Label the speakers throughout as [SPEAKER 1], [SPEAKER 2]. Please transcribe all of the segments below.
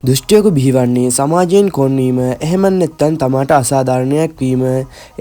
[SPEAKER 1] දුෂ්ටයෙකු බිහිවන්නේ සමාජයෙන් කොන්වීම, එහෙම නැත්නම් තමාට අසාධාරණයක් වීම,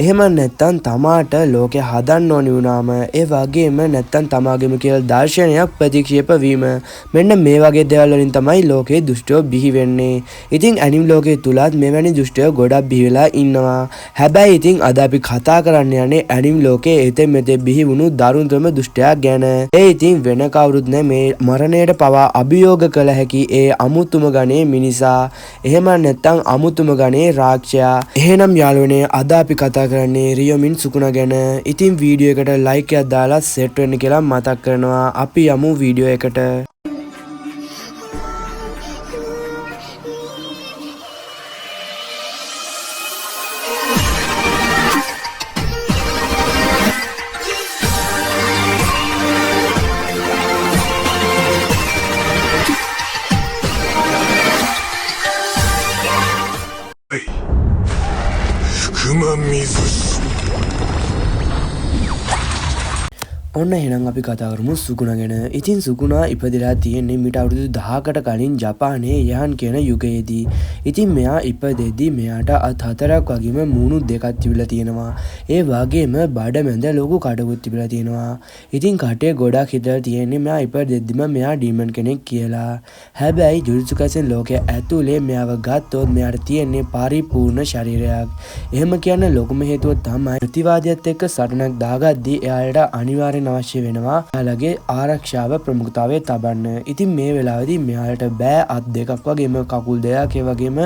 [SPEAKER 1] එහෙම නැත්නම් තමාට ලෝකය හදන්න ඕනි වුණාම, ඒ වගේම නැත්නම් තමාගේම කියලා දර්ශනයක් ප්‍රතික්ෂේප වීම. මෙන්න මේ වගේ දේවල් වලින් තමයි ලෝකේ දුෂ්ටයෝ බිහි වෙන්නේ. ඉතින් ඇනිම් ලෝකයේ තුලත් මෙවැනි දුෂ්ටයෝ ගොඩක් බිහි වෙලා ඉන්නවා. හැබැයි ඉතින් අද අපි කතා කරන්න යන්නේ ඇනිම් ලෝකයේ එතෙ මෙතෙ බිහි වුණු දරුණුතම දුෂ්ටයා ගැන. ඒ ඉතින් වෙන කවුරුත් නෑ මේ මරණයට පවා අභියෝග කළ හැකි ඒ අමුතුම ගණේ මිනිසා. එහෙම නැත්නම් අමුතුම ගණේ රාක්ෂයා. එහෙනම් යාළුවනේ අද අපි කතා කරන්නේ රියොමින් සුකුනා ගැන. ඉතින් වීඩියෝ එකට ලයික් එකක් දාලා සෙට් වෙන්න කියලා මතක් කරනවා. අපි යමු වීඩියෝ එකට. ඔන්න එහෙනම් අපි කතා කරමු සුකුනා ගැන. ඉතින් සුකුනා ඉපදලා තියෙන්නේ මිට අවුරුදු 10කට කලින් ජපානයේ යහන් කියන යුගයේදී. ඉතින් මෙයා ඉපදෙද්දී මෙයාට අත් 4ක් වගේම මූණු දෙකක් තිබිලා තියෙනවා. ඒ වගේම බඩ මැද ලොකු කටකුත් තිබිලා තියෙනවා. ඉතින් කටේ ගොඩක් හිටලා තියෙන්නේ මෙයා ඉපදෙද්දිම මෙයා ඩීමන් කෙනෙක් කියලා. හැබැයි ජුජුත්සු කයිසන් ලෝකයේ ඇතුලේ මෙයාව ගත්තොත් මෙයාට තියෙන්නේ පරිපූර්ණ ශරීරයක්. එහෙම කියන්නේ ලොකුම හේතුව තමයි ප්‍රතිවාදියත් එක්ක සටනක් දාගද්දී එයාට අනිවාර්යෙන් අවශ්‍ය වෙනවා එයාලගේ ආරක්ෂාව ප්‍රමුඛතාවයේ තබන්න. ඉතින් මේ වෙලාවේදී මෙයාලට බෑ අත් දෙකක් වගේම කකුල් දෙකක් ඒ වගේම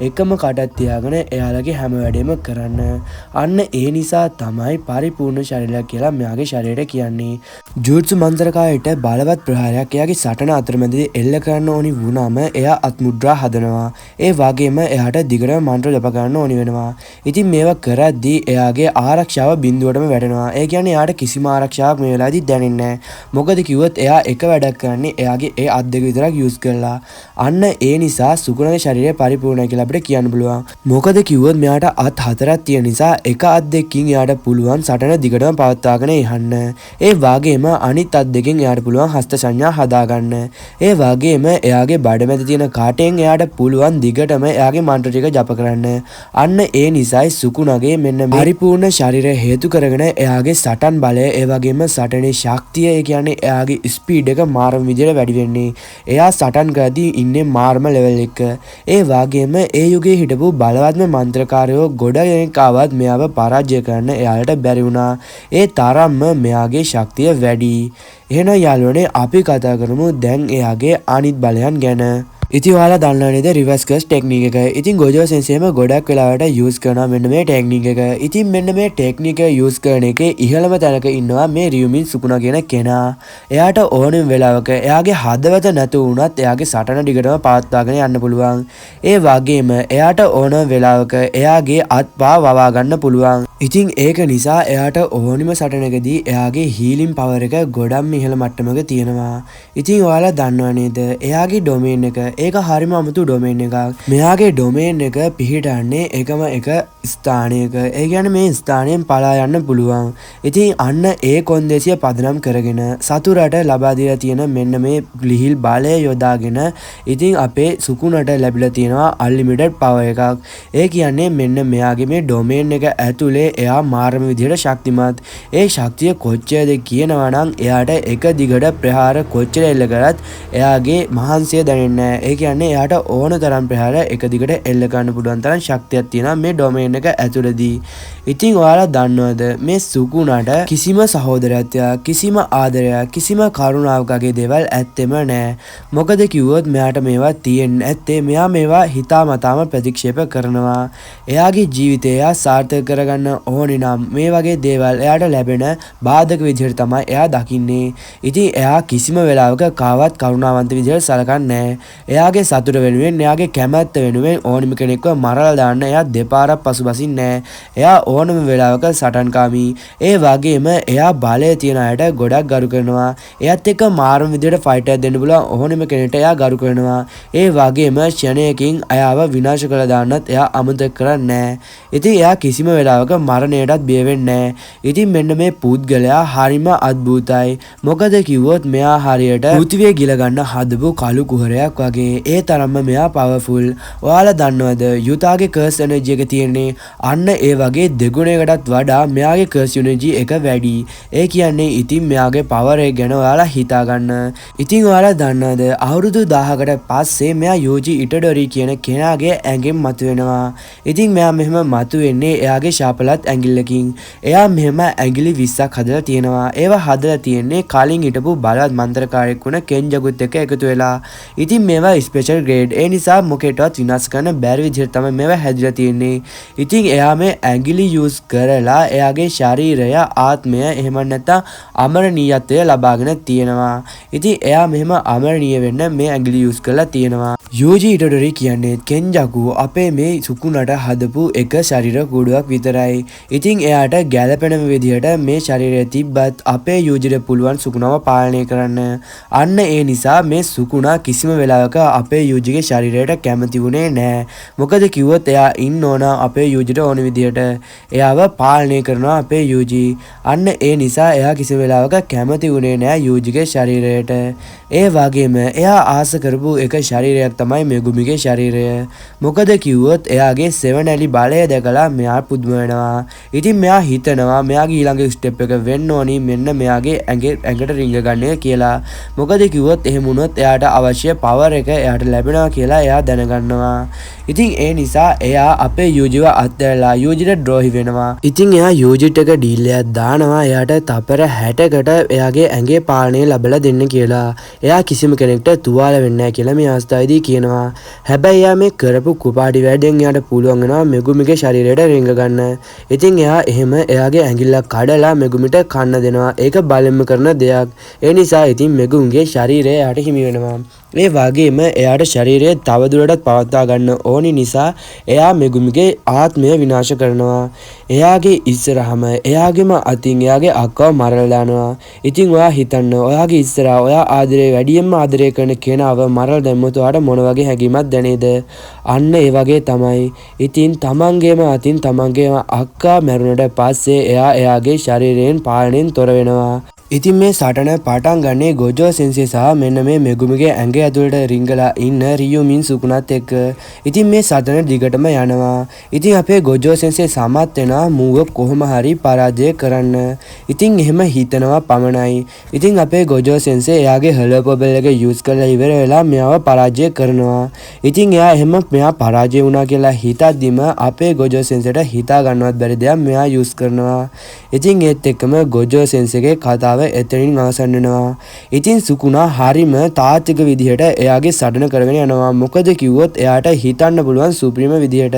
[SPEAKER 1] එකම කටක් තියාගෙන එයාලගේ හැම වැඩේම කරන්න. අන්න ඒ නිසා තමයි පරිපූර්ණ ශරීරයක් කියලා මෙයාගේ ශරීරයට කියන්නේ. ජුජුත්සු මන්ත්‍රකාරයට බලවත් ප්‍රහාරයක් එයාගේ සටන අතරමැදදී එල්ල කරන්න ඕනි වුණාම එයා අත් මුද්‍රා හදනවා. ඒ වගේම එයාට දිගටම මන්ත්‍ර ජප කරන්න ඕනි වෙනවා. ඉතින් මේවා කරද්දී එයාගේ ආරක්ෂාව බිඳුවටම වැටෙනවා. ඒ කියන්නේ එයාට කිසිම ආරක්ෂාවක් මේ වෙලාවේදී දැනෙන්නේ නැහැ. මොකද කිව්වොත් එයා එක වැඩක් කරන්නේ එයාගේ ඒ අත් දෙක විතරක් යූස් කරලා. අන්න ඒ නිසා සුකුනාගේ ශරීරය පරිපූර්ණයි කියලා අපිට කියන්න පුළුවන්. මොකද කිව්වොත් මෙයාට අත් 4ක් තියෙන නිසා එක අත් දෙකකින් එයාට පුළුවන් සටන දිගටම පවත්වාගෙන යන්න. ඒ වගේම අනිත් අත් දෙකෙන් එයාට පුළුවන් හස්ත සංඥා හදාගන්න. ඒ වගේම එයාගේ බඩ මැද තියෙන කාටෙන් එයාට පුළුවන් දිගටම එයාගේ මන්ත්‍ර ටික ජප කරන්න. අන්න ඒ නිසායි සුකුනාගේ මෙන්න මේ පරිපූර්ණ ශරීරය හේතු කරගෙන එයාගේ සටන් බලය ඒ වගේම සටනේ ශක්තිය ඒ කියන්නේ එයාගේ ස්පීඩ් එක මාරම විදිහට වැඩි වෙන්නේ. එයා සටන් කරද්දී ඉන්නේ මාරම ලෙවල් එක. ඒ වගේම ඒ යුගයේ හිටපු බලවත්ම මන්ත්‍රකාරයෝ ගොඩ දෙනෙක් ආවත් මෙයාව පරාජය කරන්න එයාලට බැරි වුණා. ඒ තරම්ම මෙයාගේ ශක්තිය වැඩි. එහෙනම් යාළුවනේ අපි කතා කරමු දැන් එයාගේ අනිත් බලයන් ගැන. ඉතින් ඔයාලා දන්නා නේද රිවර්ස් කර්ස් ටෙක්නික් එක. ඉතින් ගොජෝ සෙන්සේම ගොඩක් වෙලාවට යූස් කරනවා මෙන්න මේ ටෙක්නික් එක. ඉතින් මෙන්න මේ ටෙක්නික් එක යූස් කරන එකේ ඉහළම තැනක ඉන්නවා මේ රියොමින් සුකුනා කියන කෙනා. එයාට ඕනෙම වෙලාවක එයාගේ හදවත නැතු වුණත් එයාගේ සටන දිගටම පවත්වාගෙන යන්න පුළුවන්. ඒ වගේම එයාට ඕනම වෙලාවක එයාගේ අත්පා වවා ගන්න පුළුවන්. ඉතින් ඒක නිසා එයාට ඕනිම සටනකදී එයාගේ හීලින් පවර් එක ගොඩක්ම ඉහළ මට්ටමක තියෙනවා. ඉතින් ඔයාලා දන්නවා නේද එයාගේ ඩොමේන් එක ඒක හරිම අමුතු ඩොමේන් එකක්. මෙයාගේ ඩොමේන් එක පිහිටන්නේ එකම එක ස්ථානයක. ඒ කියන්නේ මේ ස්ථානයෙන් පලා යන්න පුළුවන්. ඉතින් අන්න ඒ කොන්දේසිය පදනම් කරගෙන සතුරට ලබා දීලා තියෙන මෙන්න මේ ලිහිල් බලය යොදාගෙන ඉතින් අපේ සුකුනට ලැබිලා තියෙනවා අන්ලිමිටඩ් පවර් එකක්. ඒ කියන්නේ මෙන්න මෙයාගේ මේ ඩොමේන් එක ඇතුලේ එයා මාරම විදිහට ශක්තිමත්. ඒ ශක්තිය කොච්චරද කියනවා නම් එයාට එක දිගට ප්‍රහාර කොච්චර එල්ල කරත් එයාගේ මහන්සිය දැනෙන්නේ නැහැ. ඒ කියන්නේ එයාට ඕන තරම් ප්‍රහාර එක දිගට එල්ල ගන්න පුළුවන් තරම් ශක්තියක් තියෙනවා මේ ඩොමේන් එක ඇතුළේදී. ඉතින් ඔයාලා දන්නවද මේ සුකුනාට කිසිම සහෝදරත්වයක්, කිසිම ආදරයක්, කිසිම කරුණාවක් වගේ දේවල් ඇත්තෙම නැහැ. මොකද කිව්වොත් මෙයාට මේවා තියෙන්නේ නැත්තේ මෙයා මේවා හිතාමතාම ප්‍රතික්ෂේප කරනවා. එයාගේ ජීවිතය එයා සාර්ථක කරගන්න ඕනේ නම් මේ වගේ දේවල් එයාට ලැබෙන බාධක විදිහට තමයි එයා දකින්නේ. ඉතින් එයා කිසිම වෙලාවක කාවත් කරුණාවන්ත විදිහට සලකන්නේ නැහැ. එයාගේ සතුට වෙනුවෙන් එයාගේ කැමැත්ත වෙනුවෙන් ඕනිම කෙනෙක්ව මරලා දාන්න එයා දෙපාරක් පසුබසින්නේ නැහැ. එයා ඕනම වෙලාවක සටන්කාමී. ඒ වගේම එයා බලය තියන අයට ගොඩක් ගරු කරනවා. එයාත් එක්ක මාරුම විදියට ෆයිට් එකක් දෙන්න පුළුවන් ඕනෙම කෙනෙක්ට එයා ගරු කරනවා. ඒ වගේම ක්ෂණයකින් අයව විනාශ කරලා දාන්නත් එයා අමතක කරන්නේ නැහැ. ඉතින් එයා කිසිම වෙලාවක මරණයටත් බිය වෙන්නේ නැහැ. ඉතින් මෙන්න මේ පුද්ගලයා හරිම අద్භූතයි. මොකද කිව්වොත් මෙයා හරියට පෘථිවිය ගිල ගන්න හදපු කළු කුහරයක් වගේ. ඒ තරම්ම මෙයා පවර්ෆුල්. ඔයාලා දන්නවද යුතාගේ කර්ස් එනර්ජි එක තියෙන්නේ අන්න ඒ වගේ දෙගුණයකටත් වඩා මෙයාගේ කර්ස් එනර්ජි එක වැඩි. ඒ කියන්නේ ඉතින් මෙයාගේ පවර් එක ගැන ඔයාලා හිතා ගන්න. ඉතින් ඔයාලා දන්නවද අවුරුදු 1000කට පස්සේ මෙයා යෝජි ඉටඩොරි කියන කෙනාගේ ඇඟෙන් මතුවෙනවා. ඉතින් මෙයා මෙහෙම මතුවෙන්නේ එයාගේ ශාපලත් ඇඟිල්ලකින්. එයා මෙහෙම ඇඟිලි 20ක් හදලා තියෙනවා. ඒවා හදලා තියෙන්නේ කලින් හිටපු බලවත් මන්ත්‍රකාරයෙක් වුණ කෙන්ජගුත් එක්ක එකතු වෙලා. ඉතින් මේවා ස්පෙෂල් ග්‍රේඩ්. ඒ නිසා මොකේටවත් විනාශ කරන්න බැරි විදිහට තමයි මේවා හැදිලා තියෙන්නේ. ඉතින් එයා මේ ඇඟිලි යූස් කරලා එයාගේ ශරීරය ආත්මය එහෙම නැත්නම් අමරණීයත්වය ලබාගෙන තියෙනවා. ඉතින් එයා මෙහෙම අමරණීය වෙන්න මේ ඇඟිලි යූස් කරලා තියෙනවා. යෝජි ඉටඩොරි කියන්නේ කෙන්ජගු අපේ මේ සුකුණට හදපු එක ශරීර කූඩුවක් විතරයි. ඉතින් එයාට ගැළපෙන විදිහට මේ ශරීරය තිබ්බත් අපේ යෝජිට පුළුවන් සුකුණව පාලනය කරන්න. අන්න ඒ නිසා මේ සුකුණා කිසිම වෙලාවක අපේ යෝජිගේ ශරීරයට කැමති වුණේ නැහැ. මොකද කිව්වොත් එයා ඉන්න ඕන අපේ යෝජිට ඕන විදිහට. එයාව පාලනය කරනවා අපේ යෝජි. අන්න ඒ නිසා එයා කිසි වෙලාවක කැමති වුණේ නැහැ යෝජිගේ ශරීරයට. ඒ වගේම එයා ආස කරපු එක ශරීරයක් තමයි මෙගුමිගේ ශරීරය. මොකද කිව්වොත් එයාගේ සෙවණැලි බලය දැකලා මෙයා පුදුම වෙනවා. ඉතින් මෙයා හිතනවා මෙයාගේ ඊළඟ ස්ටෙප් එක වෙන්න ඕනි මෙන්න මෙයාගේ ඇඟට රිංග ගන්න කියලා. මොකද කිව්වොත් එහෙම වුණොත් එයාට අවශ්‍ය පවර් එක එයාට ලැබෙනවා කියලා එයා දැනගන්නවා. ඉතින් ඒ නිසා එයා අපේ යෝජිව අත්හැරලා යෝජිට ද්‍රෝහි වෙනවා. ඉතින් එයා යෝජිට එක ඩීල් එකක් දානවා එයාට තපර 60කට එයාගේ ඇඟේ පාලනය ලැබලා දෙන්න කියලා. එයා කිසිම කෙනෙක්ට තුවාල වෙන්නේ නැහැ කියලා මේ අවස්ථාවේදී කියනවා. හැබැයි එයා මේ කරපු කුපාඩි වැඩෙන් එයාට පුළුවන් වෙනවා මෙගුමිගේ ශරීරයට රිංග ගන්න. ඉතින් එයා එහෙම එයාගේ ඇඟිල්ල කඩලා මෙගුමිට කන්න දෙනවා. ඒක බලෙන්ම කරන දෙයක්. ඒ නිසා ඉතින් මෙගුමිගේ ශරීරය එයාට හිමි වෙනවා. ඒ වගේම එයාට ශරීරය තවදුරටත් පවත්වා ගන්න ඕනි නිසා එයා මෙගුමිගේ ආත්මය විනාශ කරනවා. එයාගේ ඉස්සරහම එයාගේම අතින් එයාගේ අක්කව මරලා දානවා. ඉතින් ඔයා හිතන්න ඔයාගේ ඉස්සරහා ඔයා ආදරේ වැඩියෙන්ම ආදරය කරන කෙනාව මරලා දැම්මොත් ඔයාට මොන වගේ හැඟීමක් දැනේද? අන්න ඒ වගේ තමයි. ඉතින් තමන්ගේම අතින් තමන්ගේම අක්කා මැරුණට පස්සේ එයා එයාගේ ශරීරයෙන් පාලනයෙන් තොර වෙනවා. ඉතින් මේ සටන පටන් ගන්නේ ගොජෝ සෙන්සේ සහ මෙන්න මේ මෙගුමිගේ ඇඟ ඇතුළට රිංගලා ඉන්න රියුමින් සුකුණත් එක්ක. ඉතින් මේ සටන දිගටම යනවා. ඉතින් අපේ ගොජෝ සෙන්සේ සමත් වෙනවා මූව කොහොම හරි පරාජය කරන්න. ඉතින් එහෙම හිතනවා පමණයි. ඉතින් අපේ ගොජෝ සෙන්සේ එයාගේ හෙලපොබල් එක යූස් කරලා ඉවර වෙලා මෙයාව පරාජය කරනවා. ඉතින් එයා එහෙම මෙයා පරාජය වුණා කියලා හිතද්දිම අපේ ගොජෝ සෙන්සේට හිතා ගන්නවත් බැරි දෙයක් මෙයා යූස් කරනවා. ඉතින් ඒත් එක්කම ගොජෝ සෙන්සේගේ කතාව එතනින් අවසන් වෙනවා. ඉතින් සුකුණා හරිම තාත්වික විදිහට එයාගේ සටන කරගෙන යනවා. මොකද කිව්වොත් එයාට හිතන්න පුළුවන් සුප්‍රීම විදිහට.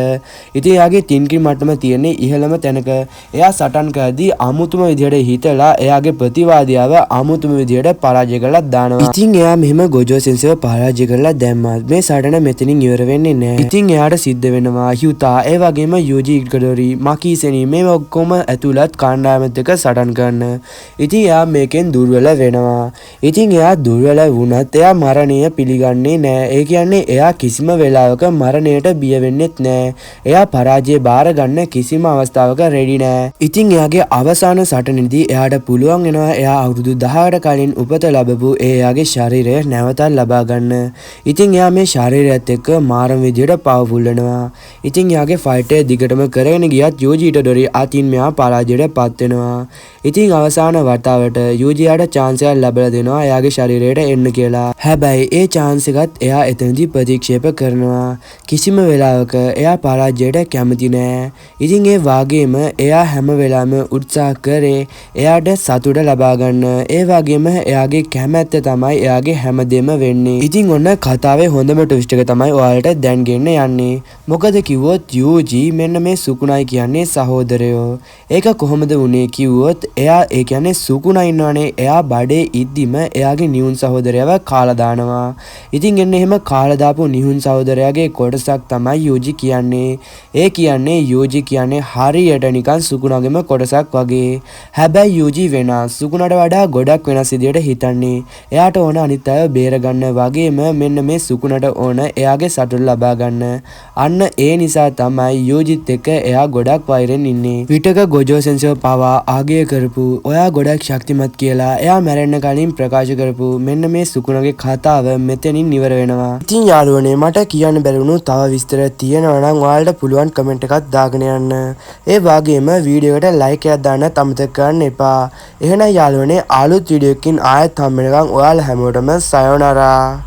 [SPEAKER 1] ඉතින් එයාගේ තින්කින් මට්ටම තියෙන්නේ ඉහළම තැනක. එයා සටන් කරද්දී අමුතුම විදිහට හිතලා එයාගේ ප්‍රතිවාදියාව අමුතුම විදිහට පරාජය කරලා දානවා. ඉතින් එයා මෙහෙම ගොජෝ සෙන්සේව පරාජය කරලා දැම්මා. මේ සටන මෙතනින් ඉවර වෙන්නේ නැහැ. ඉතින් එයාට සිද්ධ වෙනවා යුතා ඒ වගේම යෝජි ඉටඩොරි මකීසෙනි මේ ඔක්කොම ඇතුළත් කණ්ඩායමත් එක්ක සටන් කරන්න. ඉතින් එයා මේකෙන් දුර්වල වෙනවා. ඉතින් එයා දුර්වල වුණත් එයා මරණය පිළිගන්නේ නැහැ. ඒ කියන්නේ එයා කිසිම වෙලාවක මරණයට බිය වෙන්නෙත් නැහැ. එයා පරාජය බාර ගන්න කිසිම අවස්ථාවක රෙඩි නැහැ. ඉතින් එයාගේ අවසාන සටනේදී එයාට පුළුවන් වෙනවා එයා අවුරුදු 10කට කලින් උපත ලැබපු එයාගේ ශරීරය නැවතත් ලබා ගන්න. ඉතින් එයා මේ ශරීරයත් එක්ක මාරම විදියට පවර්ෆුල් වෙනවා. ඉතින් එයාගේ ෆයිට් එක දිගටම කරගෙන ගියත් යෝජි ඉටඩොරි අතින් මෙයා පරාජයට පත් වෙනවා. ඉතින් අවසාන වතාවට යෝජියාට chance එකක් ලැබලා දෙනවා එයාගේ ශරීරයට එන්න කියලා. හැබැයි ඒ chance එකත් එයා එතනදී ප්‍රතික්ෂේප කරනවා. කිසිම වෙලාවක එයා පරාජයට කැමති නෑ. ඉතින් ඒ වාගේම එයා හැම වෙලාවෙම උත්සාහ කරේ එයාට සතුට ලබා ගන්න. ඒ වගේම එයාගේ කැමැත්ත තමයි එයාගේ හැමදේම වෙන්නේ. ඉතින් ඔන්න කතාවේ හොඳම ට්විස්ට් එක තමයි ඔයාලට දැන් ගෙන්න යන්නේ. මොකද කිව්වොත් යෝජි මෙන්න මේ සුකුණයි කියන්නේ සහෝදරයෝ. ඒක කොහොමද වුනේ කිව්වොත් එයා ඒ කියන්නේ සුකුණයි ඉන්නවනේ එයා බඩේ ඉද්දිම එයාගේ නිහුන් සහෝදරයව කාලා දානවා. ඉතින් එන්න එහෙම කාලා දාපු නිහුන් සහෝදරයාගේ කොටසක් තමයි යූජි කියන්නේ. ඒ කියන්නේ යූජි කියන්නේ හරියට නිකන් සුකුනාගේම කොටසක් වගේ. හැබැයි යූජි වෙනස්. සුකුනාට වඩා ගොඩක් වෙනස් විදියට හිතන්නේ. එයාට ඕන අනිත් අයව බේරගන්න වගේම මෙන්න මේ සුකුනාට ඕන එයාගේ සතුට ලබා ගන්න. අන්න ඒ නිසා තමයි යූජිත් එක්ක එයා ගොඩක් වෛරෙන් ඉන්නේ. විටක ගොජෝ සෙන්සර් පවා ආගය කරපු ඔයා ගොඩක් ශක්තිමත් කියලා එයා මැරෙන්න කලින් ප්‍රකාශ කරපු මෙන්න මේ සුකුණගේ කතාව මෙතනින් ඉවර වෙනවා. ඉතින් යාළුවනේ මට කියන්න බැරි වුණු තව විස්තර තියෙනවා නම් ඔයාලට පුළුවන් කමෙන්ට් එකක් දාගෙන යන්න. ඒ වගේම වීඩියෝ එකට ලයික් එකක් දාන්න අමතක කරන්න එපා. එහෙනම් යාළුවනේ අලුත් වීඩියෝ එකකින් ආයෙත් හම්බ වෙනකන් ඔයාලා හැමෝටම සයෝනාරා.